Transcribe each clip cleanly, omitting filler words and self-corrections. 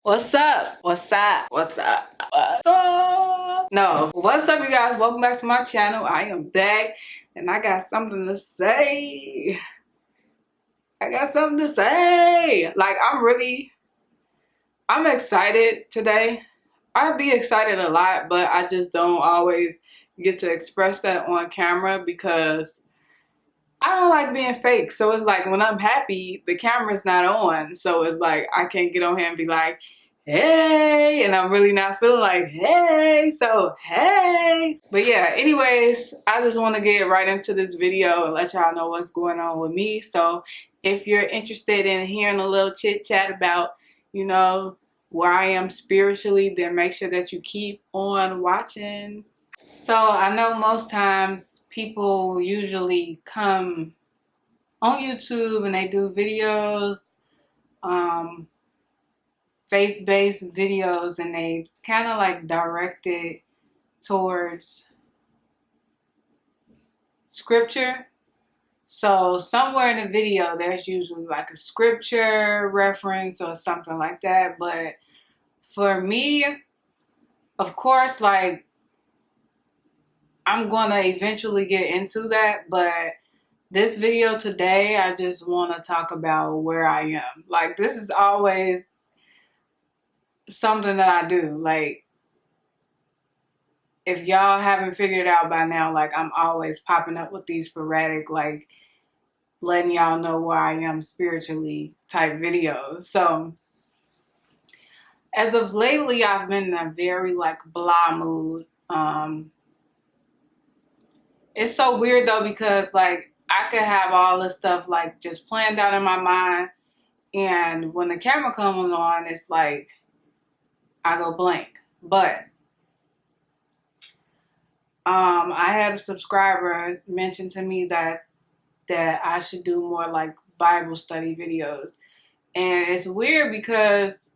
What's up? What's up? What's up? What's up? No, what's up, you guys? Welcome back to my channel. I am back and I got something to say. Like, I'm excited today. I be excited a lot, but I just don't always get to express that on camera because I don't like being fake. So it's like when I'm happy, the camera's not on. So it's like I can't get on here and be like, hey, and I'm really not feeling like, hey, so hey. But yeah, anyways, I just want to get right into this video and let y'all know what's going on with me. So if you're interested in hearing a little chit chat about, you know, where I am spiritually, then make sure that you keep on watching. So I know most times people usually come on YouTube and they do videos, faith-based videos, and they kind of like direct it towards scripture. So somewhere in the video there's usually like a scripture reference or something like that. But for me, of course, like, I'm gonna eventually get into that, but this video today, I just want to talk about where I am. Like, this is always something that I do. Like, if y'all haven't figured it out by now, like, I'm always popping up with these sporadic, like, letting y'all know where I am spiritually type videos. So, as of lately, I've been in a very, like, blah mood. It's so weird, though, because, like, I could have all this stuff, like, just planned out in my mind. And when the camera comes on, it's like, I go blank. But I had a subscriber mention to me that I should do more like Bible study videos. And it's weird because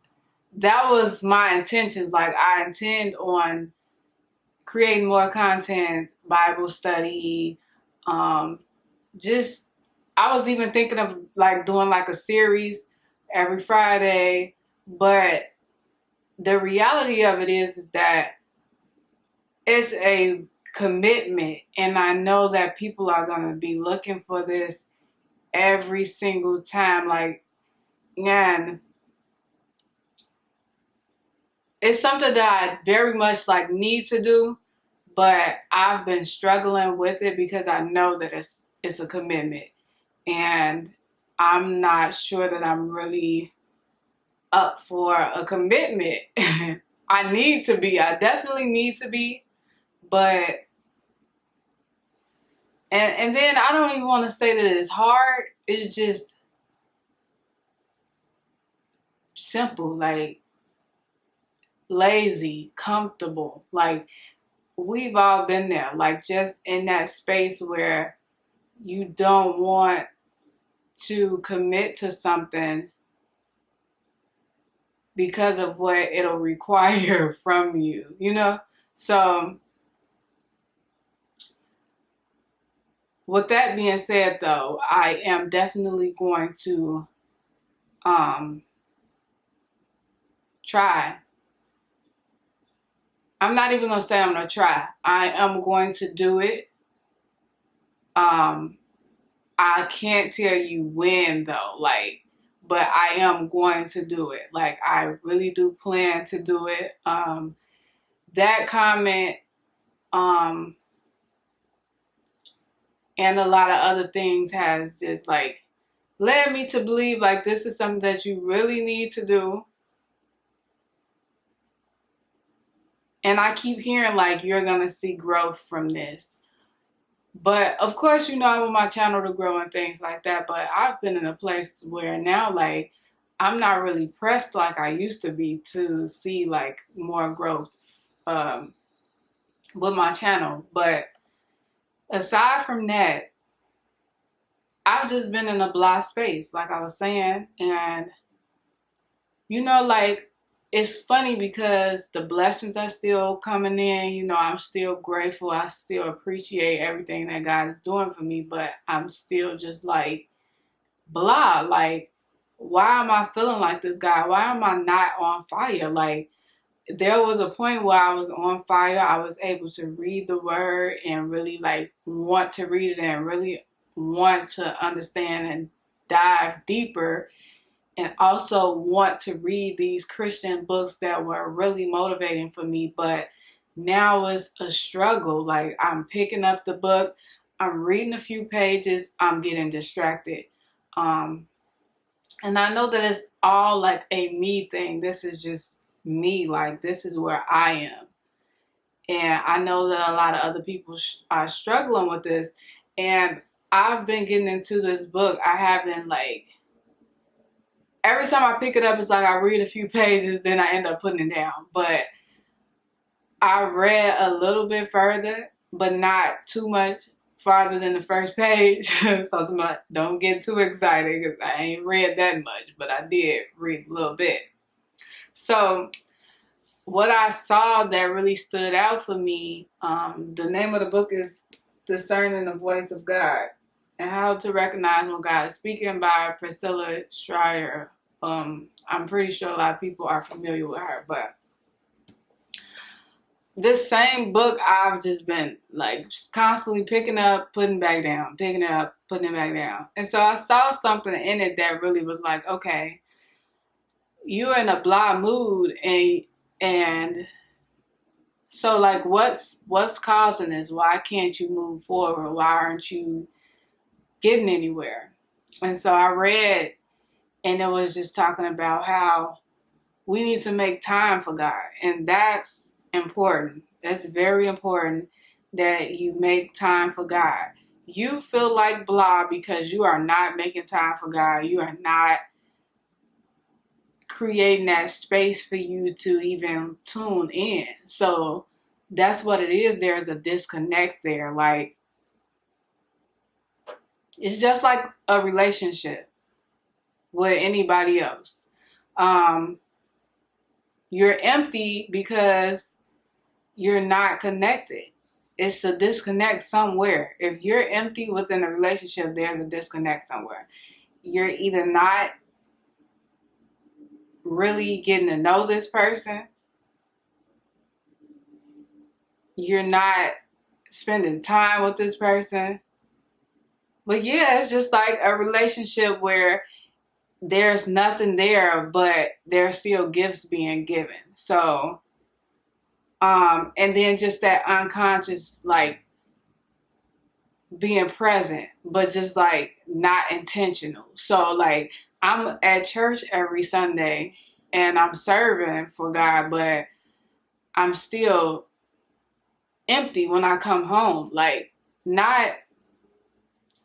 that was my intentions. Like, I intend on creating more content, Bible study, just, I was even thinking of like doing like a series every Friday, but the reality of it is that it's a commitment, and I know that people are going to be looking for this every single time. Like, and it's something that I very much like need to do, but I've been struggling with it because I know that it's a commitment, and I'm not sure that I'm really up for a commitment. I need to be. I definitely need to be. But, and then I don't even want to say that it's hard. It's just simple, like lazy, comfortable. Like, we've all been there, like just in that space where you don't want to commit to something because of what it'll require from you, you know? So, with that being said, though, I am definitely going to try. I'm not even going to say I'm going to try. I am going to do it. I can't tell you when, though, like, but I am going to do it. Like, I really do plan to do it. That comment, and a lot of other things has just like led me to believe like this is something that you really need to do. And I keep hearing like you're gonna see growth from this. But of course, you know, I want my channel to grow and things like that. But I've been in a place where now, like, I'm not really pressed like I used to be to see like more growth with my channel. But aside from that, I've just been in a blah space, like I was saying. And, you know, like, it's funny because the blessings are still coming in. You know, I'm still grateful. I still appreciate everything that God is doing for me. But I'm still just like, blah. Like, why am I feeling like this guy? Why am I not on fire? Like, there was a point where I was on fire. I was able to read the word and really like want to read it and really want to understand and dive deeper, and also want to read these Christian books that were really motivating for me. But now it's a struggle. Like, I'm picking up the book, I'm reading a few pages, I'm getting distracted. Um, and I know that it's all like a me thing. This is just me. Like, this is where I am. And I know that a lot of other people are struggling with this. And I've been getting into this book. I haven't, like, every time I pick it up, it's like I read a few pages, then I end up putting it down. But I read a little bit further, but not too much farther than the first page. So don't get too excited because I ain't read that much, but I did read a little bit. So what I saw that really stood out for me, the name of the book is Discerning the Voice of God and How to Recognize When God is Speaking, by Priscilla Schreier. I'm pretty sure a lot of people are familiar with her, but this same book I've just been like constantly picking up, putting back down, picking it up, putting it back down. And so I saw something in it that really was like, okay, you're in a blah mood, and so like what's causing this? Why can't you move forward? Why aren't you getting anywhere? And so I read, and it was just talking about how we need to make time for God. And that's important. That's very important that you make time for God. You feel like blah because you are not making time for God. You are not creating that space for you to even tune in. So that's what it is. There's a disconnect there. Like, it's just like a relationship with anybody else. You're empty because you're not connected. It's a disconnect somewhere. If you're empty within a relationship, there's a disconnect somewhere. You're either not really getting to know this person, you're not spending time with this person. But yeah, it's just like a relationship where there's nothing there, but there's still gifts being given. So, and then just that unconscious, like, being present, but just like not intentional. So like, I'm at church every Sunday and I'm serving for God, but I'm still empty when I come home. Like, not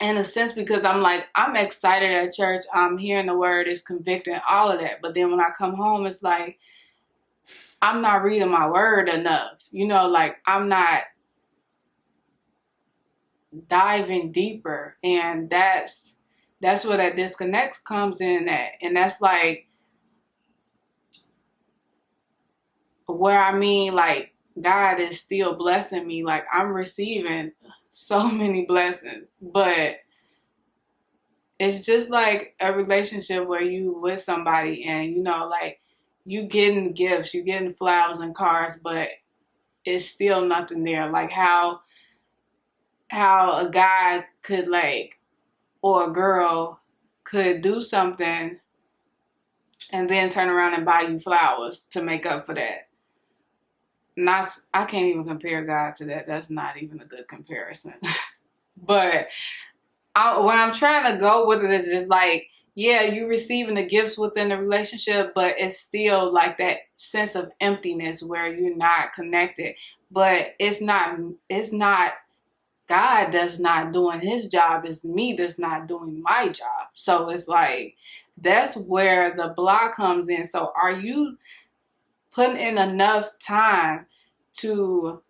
in a sense because I'm like, I'm excited at church, I'm hearing the word, it's convicting, all of that. But then when I come home, it's like, I'm not reading my word enough. Like, I'm not diving deeper. And that's where that disconnect comes in at. And that's like where, I mean, like, God is still blessing me. Like, I'm receiving so many blessings, but it's just like a relationship where you with somebody and, like, you getting gifts, you getting flowers and cards, but it's still nothing there. Like how a guy could, like, or a girl could do something and then turn around and buy you flowers to make up for that. I can't even compare God to that. That's not even a good comparison. But where I'm trying to go with it is just like, yeah, you receiving the gifts within the relationship, but it's still like that sense of emptiness where you're not connected. But it's not God that's not doing his job, it's me that's not doing my job. So it's like, that's where the block comes in. So are you putting in enough time to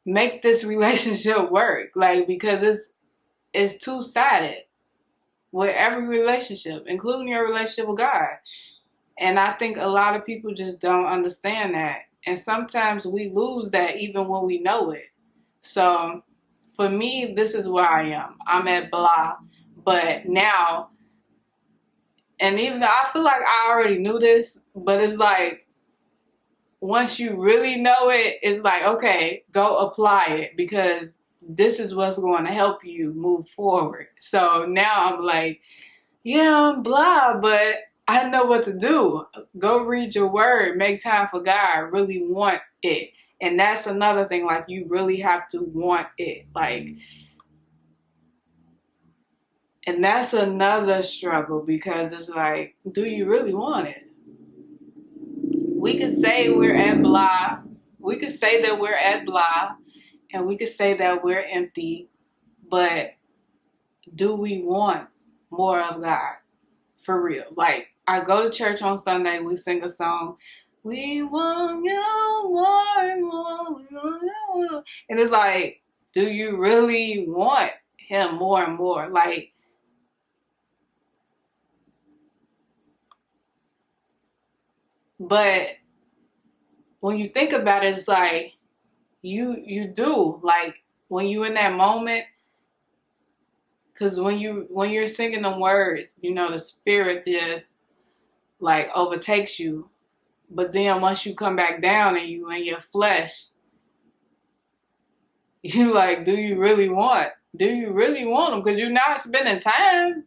make this relationship work? Like, because it's two-sided with every relationship, including your relationship with God. And I think a lot of people just don't understand that. And sometimes we lose that even when we know it. So for me, this is where I am. I'm at blah. But now, and even though I feel like I already knew this, but it's like, once you really know it, it's like, okay, go apply it, because this is what's going to help you move forward. So now I'm like, yeah, I'm blah, but I know what to do. Go read your word, make time for God, really want it. And that's another thing, like, you really have to want it. Like, and that's another struggle, because it's like, do you really want it? We could say we're at blah. We could say that we're at blah, and we could say that we're empty, but do we want more of God? For real. Like, I go to church on Sunday, we sing a song. We want you more and more. We want you more. And it's like, do you really want him more and more? Like, but when you think about it, it's like, you do. Like, when you in that moment, because when you're singing them words, you know, the spirit just like overtakes you. But then once you come back down and you in your flesh, you like, do you really want? Do you really want them? Because you're not spending time.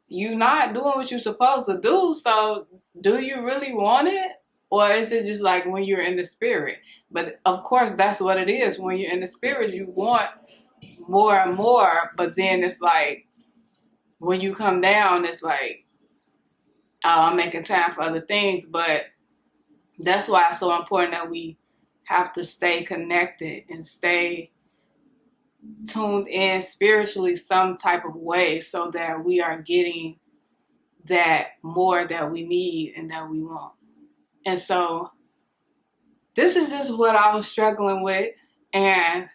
You're not doing what you're supposed to do. So do you really want it? Or is it just like when you're in the spirit? But of course, that's what it is. When you're in the spirit, you want more and more. But then it's like, when you come down, it's like, oh, I'm making time for other things. But that's why it's so important that we have to stay connected and stay tuned in spiritually some type of way, so that we are getting that more that we need and that we want. And so this is just what I was struggling with. And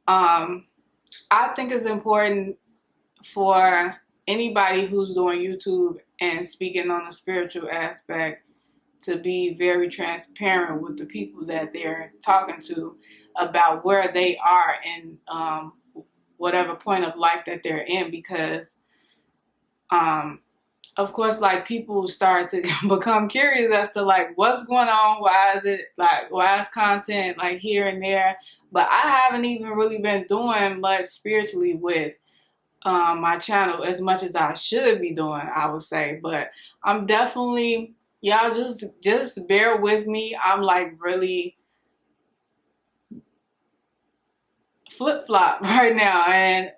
I think it's important for anybody who's doing YouTube and speaking on the spiritual aspect to be very transparent with the people that they're talking to about where they are in whatever point of life that they're in, because of course, like, people start to become curious as to like, what's going on, why is content like here and there. But I haven't even really been doing much spiritually with my channel as much as I should be doing, I would say. But I'm definitely, y'all just bear with me. I'm like really flip-flop right now, and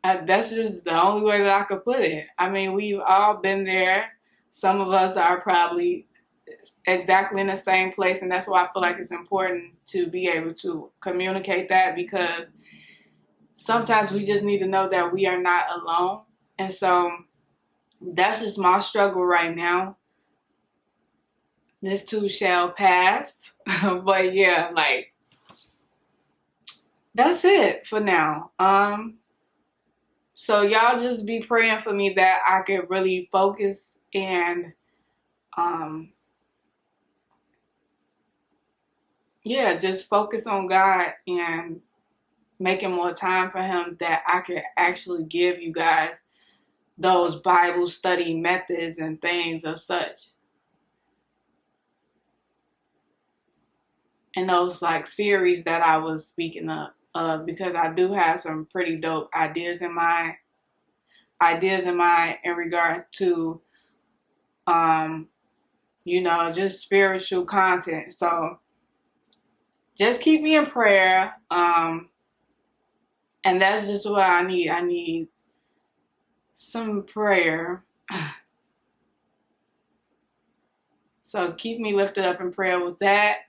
that's just the only way that I could put it. I mean, we've all been there. Some of us are probably exactly in the same place, and that's why I feel like it's important to be able to communicate that, because sometimes we just need to know that we are not alone. And so that's just my struggle right now. This too shall pass. But yeah, like, that's it for now. So y'all just be praying for me that I could really focus and yeah, just focus on God and making more time for him, that I could actually give you guys those Bible study methods and things of such. And those like series that I was speaking of, because I do have some pretty dope ideas in mind in regards to you know, just spiritual content. So just keep me in prayer. And that's just what I need. I need some prayer. So keep me lifted up in prayer with that.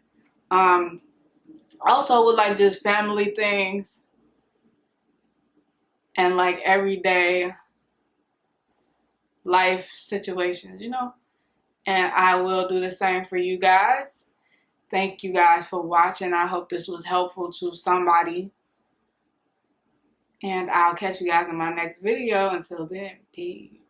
Also with like just family things and like everyday life situations, you know. And I will do the same for you guys. Thank you guys for watching. I hope this was helpful to somebody. And I'll catch you guys in my next video. Until then, peace.